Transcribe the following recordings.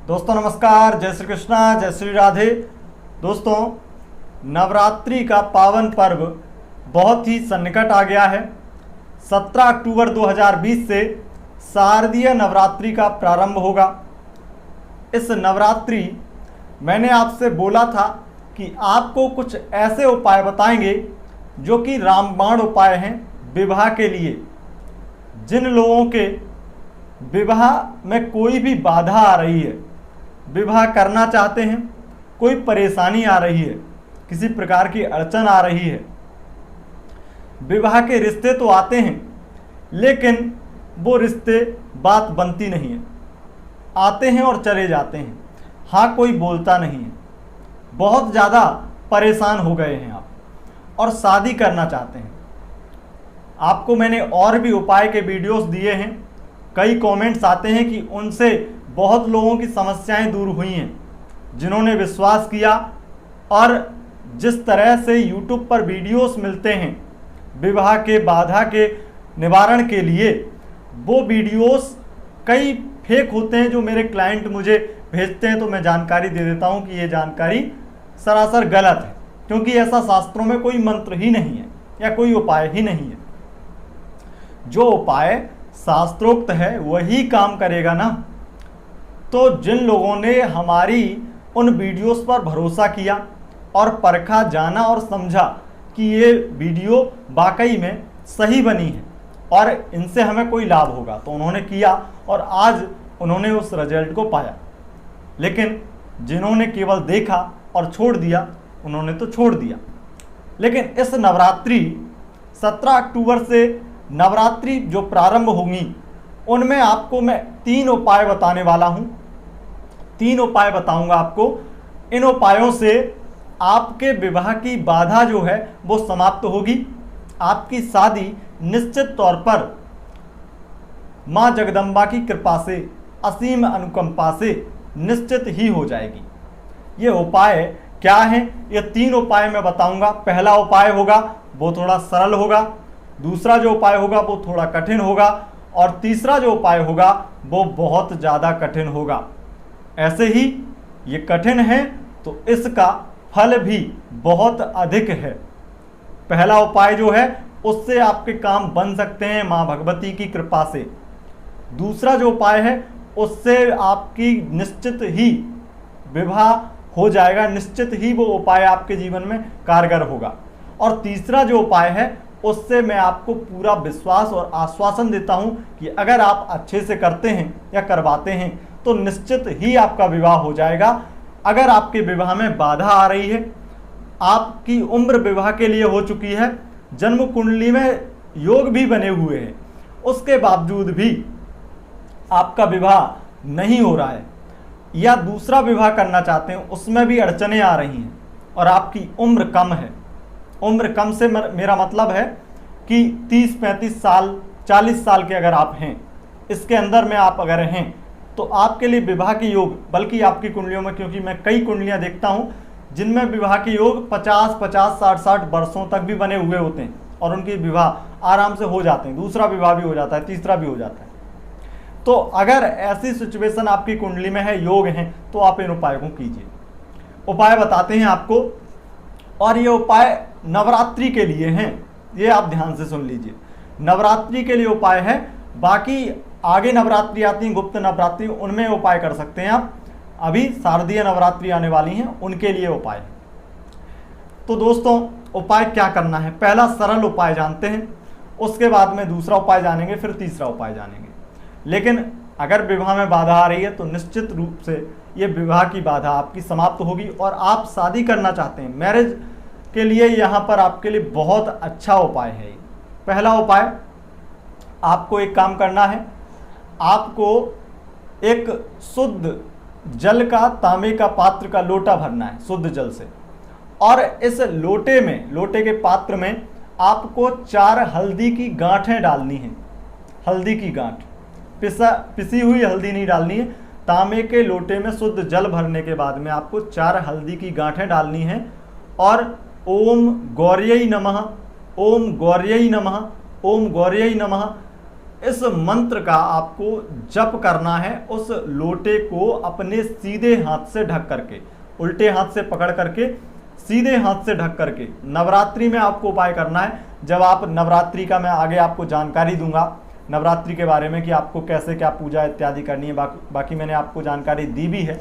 दोस्तों नमस्कार, जय श्री कृष्णा, जय श्री राधे। दोस्तों, नवरात्रि का पावन पर्व बहुत ही सन्निकट आ गया है। 17 अक्टूबर 2020 से शारदीय नवरात्रि का प्रारंभ होगा। इस नवरात्रि मैंने आपसे बोला था कि आपको कुछ ऐसे उपाय बताएंगे जो कि रामबाण उपाय हैं विवाह के लिए। जिन लोगों के विवाह में कोई भी बाधा आ रही है, विवाह करना चाहते हैं, कोई परेशानी आ रही है, किसी प्रकार की अड़चन आ रही है, विवाह के रिश्ते तो आते हैं लेकिन वो रिश्ते बात बनती नहीं है, आते हैं और चले जाते हैं, हाँ कोई बोलता नहीं है, बहुत ज़्यादा परेशान हो गए हैं आप और शादी करना चाहते हैं। आपको मैंने और भी उपाय के वीडियोस दिए हैं। कई कमेंट्स आते हैं कि उनसे बहुत लोगों की समस्याएं दूर हुई हैं, जिन्होंने विश्वास किया और जिस तरह से YouTube पर वीडियोस मिलते हैं विवाह के बाधा के निवारण के लिए, वो वीडियोस कई फेक होते हैं जो मेरे क्लाइंट मुझे भेजते हैं। तो मैं जानकारी दे देता हूं कि ये जानकारी सरासर गलत है, क्योंकि ऐसा शास्त्रों में कोई मंत्र ही नहीं है या कोई उपाय ही नहीं है। जो उपाय शास्त्रोक्त है वही काम करेगा ना। तो जिन लोगों ने हमारी उन वीडियोस पर भरोसा किया और परखा, जाना और समझा कि ये वीडियो वाकई में सही बनी है और इनसे हमें कोई लाभ होगा, तो उन्होंने किया और आज उन्होंने उस रिजल्ट को पाया। लेकिन जिन्होंने केवल देखा और छोड़ दिया, उन्होंने तो छोड़ दिया। लेकिन इस नवरात्रि 17 अक्टूबर से नवरात्रि जो प्रारंभ होंगी, उनमें आपको मैं 3 उपाय बताने वाला हूं। 3 उपाय बताऊंगा आपको। इन उपायों से आपके विवाह की बाधा जो है वो समाप्त होगी। आपकी शादी निश्चित तौर पर मां जगदम्बा की कृपा से, असीम अनुकंपा से निश्चित ही हो जाएगी। ये उपाय क्या है? ये 3 उपाय मैं बताऊंगा। पहला उपाय होगा वो थोड़ा सरल होगा, दूसरा जो उपाय होगा वो थोड़ा कठिन होगा और तीसरा जो उपाय होगा वो बहुत ज़्यादा कठिन होगा। ऐसे ही ये कठिन है तो इसका फल भी बहुत अधिक है। पहला उपाय जो है उससे आपके काम बन सकते हैं माँ भगवती की कृपा से। दूसरा जो उपाय है उससे आपकी निश्चित ही विवाह हो जाएगा, निश्चित ही वो उपाय आपके जीवन में कारगर होगा। और तीसरा जो उपाय है उससे मैं आपको पूरा विश्वास और आश्वासन देता हूं कि अगर आप अच्छे से करते हैं या करवाते हैं तो निश्चित ही आपका विवाह हो जाएगा। अगर आपके विवाह में बाधा आ रही है, आपकी उम्र विवाह के लिए हो चुकी है, जन्म कुंडली में योग भी बने हुए हैं, उसके बावजूद भी आपका विवाह नहीं हो रहा है या दूसरा विवाह करना चाहते हैं उसमें भी अड़चनें आ रही हैं और आपकी उम्र कम है। उम्र कम से मेरा मतलब है कि 30-35 साल, 40 साल के अगर आप हैं, इसके अंदर में आप अगर हैं तो आपके लिए विवाह के योग, बल्कि आपकी कुंडलियों में, क्योंकि मैं कई कुंडलियां देखता हूं जिनमें विवाह के योग 50-50, 60-60 वर्षों तक भी बने हुए होते हैं और उनके विवाह आराम से हो जाते हैं, दूसरा विवाह भी हो जाता है, तीसरा भी हो जाता है। तो अगर ऐसी सिचुएशन आपकी कुंडली में है, योग हैं, तो आप इन उपायों को कीजिए। उपाय बताते हैं आपको, और ये उपाय नवरात्रि के लिए हैं, ये आप ध्यान से सुन लीजिए। नवरात्रि के लिए उपाय है, बाकी आगे नवरात्रि आती है, गुप्त नवरात्रि, उनमें उपाय कर सकते हैं आप। अभी शारदीय नवरात्रि आने वाली हैं, उनके लिए उपाय है। तो दोस्तों, उपाय क्या करना है? पहला सरल उपाय जानते हैं, उसके बाद में दूसरा उपाय जानेंगे, फिर तीसरा उपाय जानेंगे। लेकिन अगर विवाह में बाधा आ रही है तो निश्चित रूप से ये विवाह की बाधा आपकी समाप्त होगी और आप शादी करना चाहते हैं, मैरिज के लिए यहाँ पर आपके लिए बहुत अच्छा उपाय है। पहला उपाय, आपको एक काम करना है, आपको एक शुद्ध जल का, तांबे का पात्र का लोटा भरना है शुद्ध जल से, और इस लोटे में, लोटे के पात्र में आपको 4 हल्दी की गांठें डालनी है। हल्दी की गांठ, पिसी हुई हल्दी नहीं डालनी है। तांबे के लोटे में शुद्ध जल भरने के बाद में आपको 4 हल्दी की गांठें डालनी है और ओम गौर्यै नमः, ओम गौर्यै नमः, ओम गौर्यै नमः, इस मंत्र का आपको जप करना है। उस लोटे को अपने सीधे हाथ से ढक करके, उल्टे हाथ से पकड़ करके सीधे हाथ से ढक करके नवरात्रि में आपको उपाय करना है। जब आप नवरात्रि का मैं आगे आपको जानकारी दूंगा नवरात्रि के बारे में कि आपको कैसे क्या पूजा इत्यादि करनी है, बाकी मैंने आपको जानकारी दी भी है।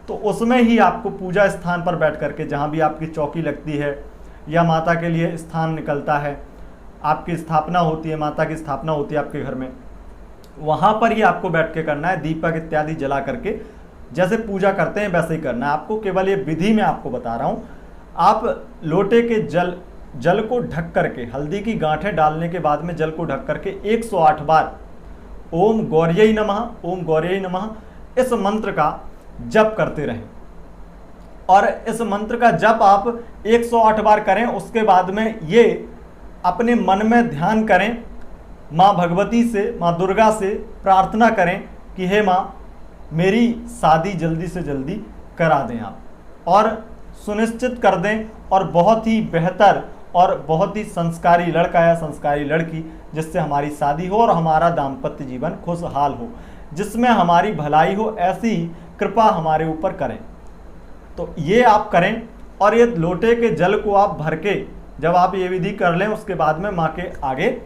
तो उसमें ही आपको पूजा स्थान पर बैठ करके, जहाँ भी आपकी चौकी लगती है या माता के लिए स्थान निकलता है, आपकी स्थापना होती है, माता की स्थापना होती है आपके घर में, वहाँ पर ही आपको बैठ के करना है। दीपक इत्यादि जला करके जैसे पूजा करते हैं वैसे ही करना है आपको। केवल ये विधि मैं आपको बता रहा हूँ। आप लोटे के जल को ढक करके, हल्दी की गांठें डालने के बाद में जल को ढक करके 108 बार ओम गौर्यै नमः, ओम गौर्यै नमः इस मंत्र का जप करते रहें। और इस मंत्र का जप आप 108 बार करें। उसके बाद में ये अपने मन में ध्यान करें, माँ भगवती से, माँ दुर्गा से प्रार्थना करें कि हे माँ, मेरी शादी जल्दी से जल्दी करा दें आप, और सुनिश्चित कर दें, और बहुत ही बेहतर और बहुत ही संस्कारी लड़का या संस्कारी लड़की जिससे हमारी शादी हो और हमारा दाम्पत्य जीवन खुशहाल हो, जिसमें हमारी भलाई हो, ऐसी कृपा हमारे ऊपर करें। तो ये आप करें। और ये लोटे के जल को आप भर के, जब आप ये विधि कर लें, उसके बाद में माँ के आगे,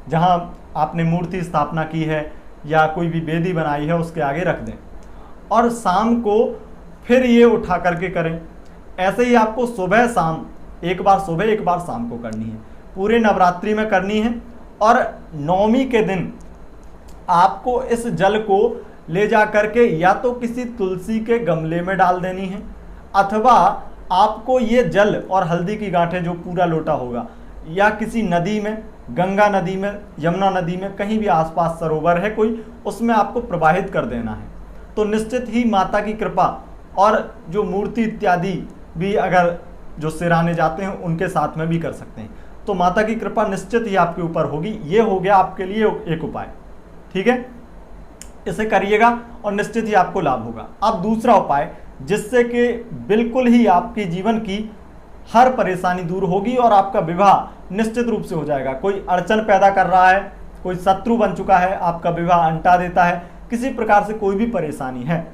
जहाँ आपने मूर्ति स्थापना की है या कोई भी वेदी बनाई है, उसके आगे रख दें। और शाम को फिर ये उठा करके करें। ऐसे ही आपको सुबह शाम, एक बार सुबह एक बार शाम को करनी है, पूरे नवरात्रि में करनी है। और नवमी के दिन आपको इस जल को ले जा करके या तो किसी तुलसी के गमले में डाल देनी है, अथवा आपको ये जल और हल्दी की गांठें जो पूरा लोटा होगा, या किसी नदी में, गंगा नदी में, यमुना नदी में, कहीं भी आसपास सरोवर है कोई, उसमें आपको प्रवाहित कर देना है। तो निश्चित ही माता की कृपा, और जो मूर्ति इत्यादि भी अगर जो सिराने जाते हैं उनके साथ में भी कर सकते हैं, तो माता की कृपा निश्चित ही आपके ऊपर होगी। ये हो गया आपके लिए एक उपाय, ठीक है। इसे करिएगा और निश्चित ही आपको लाभ होगा। अब दूसरा उपाय, जिससे कि बिल्कुल ही आपके जीवन की हर परेशानी दूर होगी और आपका विवाह निश्चित रूप से हो जाएगा। कोई अड़चन पैदा कर रहा है, कोई शत्रु बन चुका है, आपका विवाह अंटा देता है, किसी प्रकार से कोई भी परेशानी है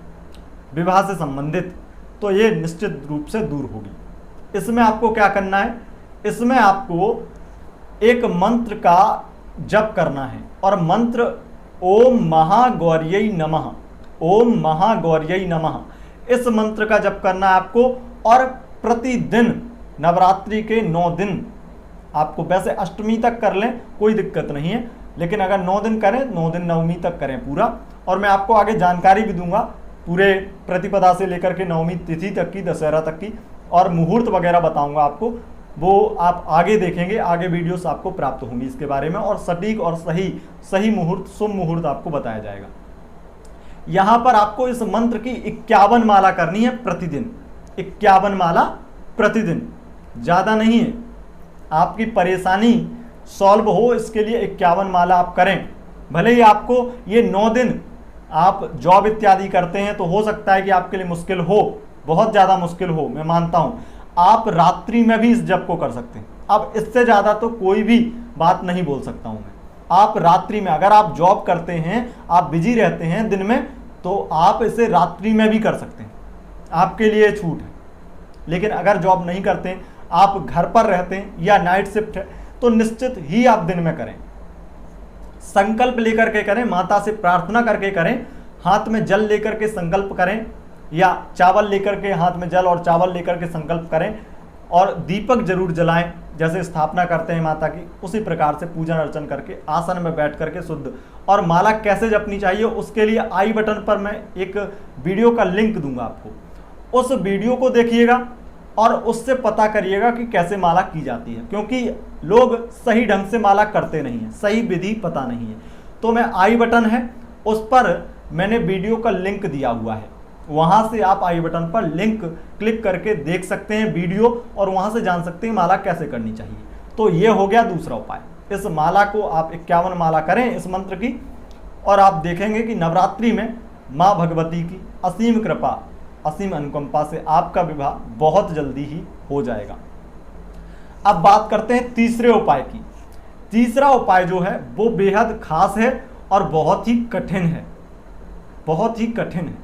विवाह से संबंधित, तो ये निश्चित रूप से दूर होगी। इसमें आपको क्या करना है, इसमें आपको एक मंत्र का जप करना है। और मंत्र ओम महागौर्यै नमः, ओम महागौर्यै नमः, इस मंत्र का जप करना है आपको। और प्रतिदिन नवरात्रि के 9 दिन आपको, वैसे अष्टमी तक कर लें कोई दिक्कत नहीं है, लेकिन अगर 9 दिन करें, 9 दिन नवमी तक करें पूरा। और मैं आपको आगे जानकारी भी दूंगा पूरे प्रतिपदा से लेकर के नवमी तिथि तक की, दशहरा तक की, और मुहूर्त वगैरह बताऊंगा आपको। वो आप आगे देखेंगे, आगे वीडियोस आपको प्राप्त होंगी इसके बारे में, और सटीक और सही मुहूर्त, शुभ मुहूर्त आपको बताया जाएगा। यहाँ पर आपको इस मंत्र की 51 माला करनी है प्रतिदिन, 51 माला प्रतिदिन, ज़्यादा नहीं है। आपकी परेशानी सॉल्व हो इसके लिए 51 माला आप करें। भले ही आपको ये 9 दिन आप जॉब इत्यादि करते हैं तो हो सकता है कि आपके लिए मुश्किल हो, बहुत ज़्यादा मुश्किल हो, मैं मानता हूँ। आप रात्रि में भी इस जप को कर सकते हैं। अब इससे ज़्यादा तो कोई भी बात नहीं बोल सकता हूँ मैं। आप रात्रि में, अगर आप जॉब करते हैं, आप बिजी रहते हैं दिन में, तो आप इसे रात्रि में भी कर सकते हैं, आपके लिए छूट है। लेकिन अगर जॉब नहीं करते हैं, आप घर पर रहते हैं या नाइट शिफ्ट है, तो निश्चित ही आप दिन में करें। संकल्प लेकर के करें, माता से प्रार्थना करके करें, हाथ में जल लेकर के संकल्प करें, या चावल लेकर के, हाथ में जल और चावल लेकर के संकल्प करें। और दीपक जरूर जलाएं, जैसे स्थापना करते हैं माता की, उसी प्रकार से पूजन अर्चन करके आसन में बैठ करके शुद्ध। और माला कैसे जपनी चाहिए, उसके लिए आई बटन पर मैं एक वीडियो का लिंक दूंगा आपको, उस वीडियो को देखिएगा और उससे पता करिएगा कि कैसे माला की जाती है, क्योंकि लोग सही ढंग से माला करते नहीं हैं, सही विधि पता नहीं है। तो मैं आई बटन है, उस पर मैंने वीडियो का लिंक दिया हुआ है, वहां से आप आई बटन पर लिंक क्लिक करके देख सकते हैं वीडियो, और वहां से जान सकते हैं माला कैसे करनी चाहिए। तो ये हो गया दूसरा उपाय। इस माला को आप 51 माला करें इस मंत्र की, और आप देखेंगे कि नवरात्रि में माँ भगवती की असीम कृपा, असीम अनुकंपा से आपका विवाह बहुत जल्दी ही हो जाएगा। अब बात करते हैं तीसरे उपाय की। तीसरा उपाय जो है वो बेहद खास है और बहुत ही कठिन है, बहुत ही कठिन है।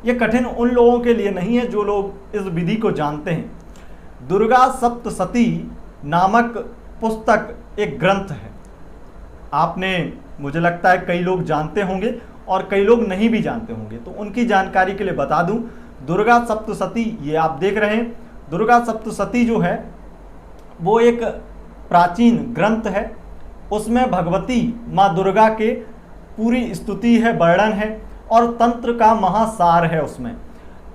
ये कठिन उन लोगों के लिए नहीं है जो लोग इस विधि को जानते हैं। दुर्गा सप्तशती नामक पुस्तक एक ग्रंथ है। आपने, मुझे लगता है कई लोग जानते होंगे और कई लोग नहीं भी जानते होंगे, तो उनकी जानकारी के लिए बता दूं, दुर्गा सप्तशती, ये आप देख रहे हैं, दुर्गा सप्तशती जो है वो एक प्राचीन ग्रंथ है। उसमें भगवती माँ दुर्गा के पूरी स्तुति है, वर्णन है और तंत्र का महासार है उसमें।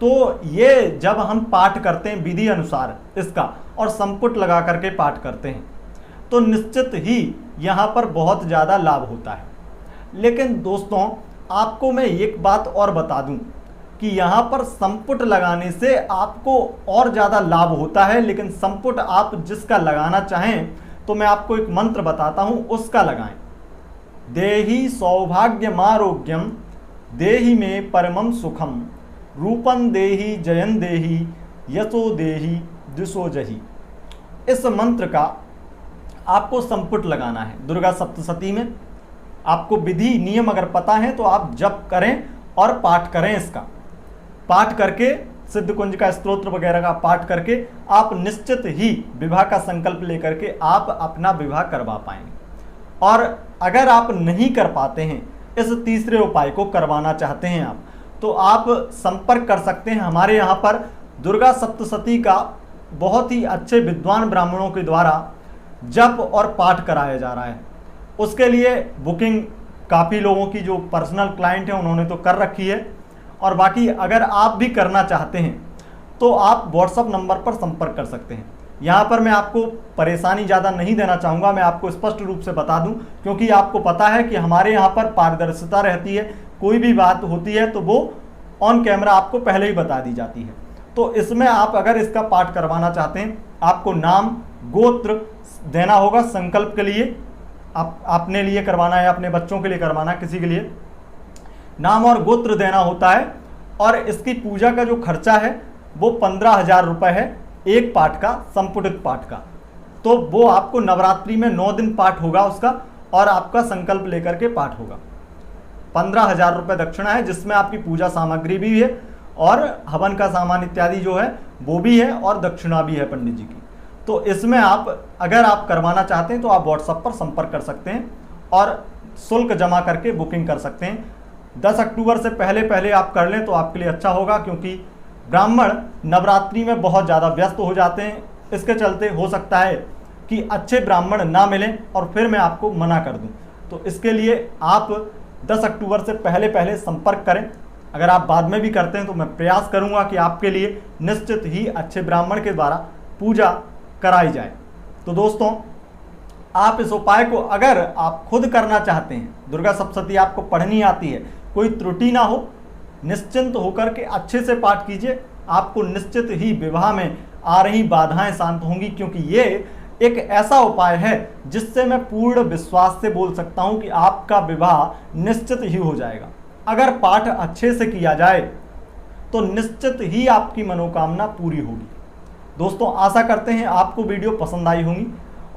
तो ये जब हम पाठ करते हैं विधि अनुसार इसका और संपुट लगा करके पाठ करते हैं तो निश्चित ही यहाँ पर बहुत ज़्यादा लाभ होता है। लेकिन दोस्तों, आपको मैं एक बात और बता दूं कि यहाँ पर संपुट लगाने से आपको और ज़्यादा लाभ होता है। लेकिन संपुट आप जिसका लगाना चाहें तो मैं आपको एक मंत्र बताता हूँ, उसका लगाएं। देहि सौभाग्यमारोग्यम देहि में परमं सुखम रूपं देहि जयं देहि यशो देहि दिशो जहि। इस मंत्र का आपको संपुट लगाना है दुर्गा सप्तशती में। आपको विधि नियम अगर पता है तो आप जप करें और पाठ करें। इसका पाठ करके, सिद्ध कुंज का स्तोत्र वगैरह का पाठ करके आप निश्चित ही विवाह का संकल्प लेकर के आप अपना विवाह करवा पाएंगे। और अगर आप नहीं कर पाते हैं, इस तीसरे उपाय को करवाना चाहते हैं आप, तो आप संपर्क कर सकते हैं हमारे यहाँ पर। दुर्गा सप्तशती का बहुत ही अच्छे विद्वान ब्राह्मणों के द्वारा जप और पाठ कराया जा रहा है। उसके लिए बुकिंग काफ़ी लोगों की जो पर्सनल क्लाइंट हैं उन्होंने तो कर रखी है, और बाकी अगर आप भी करना चाहते हैं तो आप व्हाट्सएप नंबर पर संपर्क कर सकते हैं। यहाँ पर मैं आपको परेशानी ज़्यादा नहीं देना चाहूँगा, मैं आपको स्पष्ट रूप से बता दूँ, क्योंकि आपको पता है कि हमारे यहाँ पर पारदर्शिता रहती है। कोई भी बात होती है तो वो ऑन कैमरा आपको पहले ही बता दी जाती है। तो इसमें आप अगर इसका पाठ करवाना चाहते हैं, आपको नाम गोत्र देना होगा संकल्प के लिए। आप अपने लिए करवाना है, अपने बच्चों के लिए करवाना, किसी के लिए नाम और गोत्र देना होता है। और इसकी पूजा का जो खर्चा है वो 15,000 रुपये है एक पाठ का, संपुटित पाठ का। तो वो आपको नवरात्रि में 9 दिन पाठ होगा उसका, और आपका संकल्प लेकर के पाठ होगा। 15,000 रुपये दक्षिणा है, जिसमें आपकी पूजा सामग्री भी है और हवन का सामान इत्यादि जो है वो भी है, और दक्षिणा भी है पंडित जी की। तो इसमें आप अगर आप करवाना चाहते हैं तो आप व्हाट्सएप पर संपर्क कर सकते हैं और शुल्क जमा करके बुकिंग कर सकते हैं। 10 अक्टूबर से पहले पहले आप कर लें तो आपके लिए अच्छा होगा, क्योंकि ब्राह्मण नवरात्रि में बहुत ज़्यादा व्यस्त हो जाते हैं। इसके चलते हो सकता है कि अच्छे ब्राह्मण ना मिलें और फिर मैं आपको मना कर दूं। तो इसके लिए आप 10 अक्टूबर से पहले पहले संपर्क करें। अगर आप बाद में भी करते हैं तो मैं प्रयास करूंगा कि आपके लिए निश्चित ही अच्छे ब्राह्मण के द्वारा पूजा कराई जाए। तो दोस्तों, आप इस उपाय को अगर आप खुद करना चाहते हैं, दुर्गा सप्तशती आपको पढ़नी आती है, कोई त्रुटि ना हो, निश्चिंत होकर के अच्छे से पाठ कीजिए। आपको निश्चित ही विवाह में आ रही बाधाएं शांत होंगी, क्योंकि ये एक ऐसा उपाय है जिससे मैं पूर्ण विश्वास से बोल सकता हूं कि आपका विवाह निश्चित ही हो जाएगा। अगर पाठ अच्छे से किया जाए तो निश्चित ही आपकी मनोकामना पूरी होगी। दोस्तों, आशा करते हैं आपको वीडियो पसंद आई होंगी,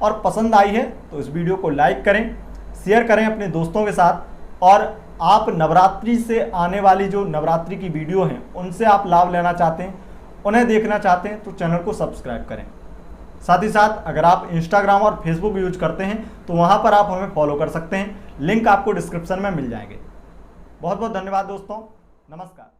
और पसंद आई है तो इस वीडियो को लाइक करें, शेयर करें अपने दोस्तों के साथ। और आप नवरात्रि से आने वाली जो नवरात्रि की वीडियो हैं उनसे आप लाभ लेना चाहते हैं, उन्हें देखना चाहते हैं तो चैनल को सब्सक्राइब करें। साथ ही साथ अगर आप इंस्टाग्राम और फेसबुक यूज करते हैं तो वहाँ पर आप हमें फॉलो कर सकते हैं। लिंक आपको डिस्क्रिप्शन में मिल जाएंगे। बहुत बहुत धन्यवाद दोस्तों, नमस्कार।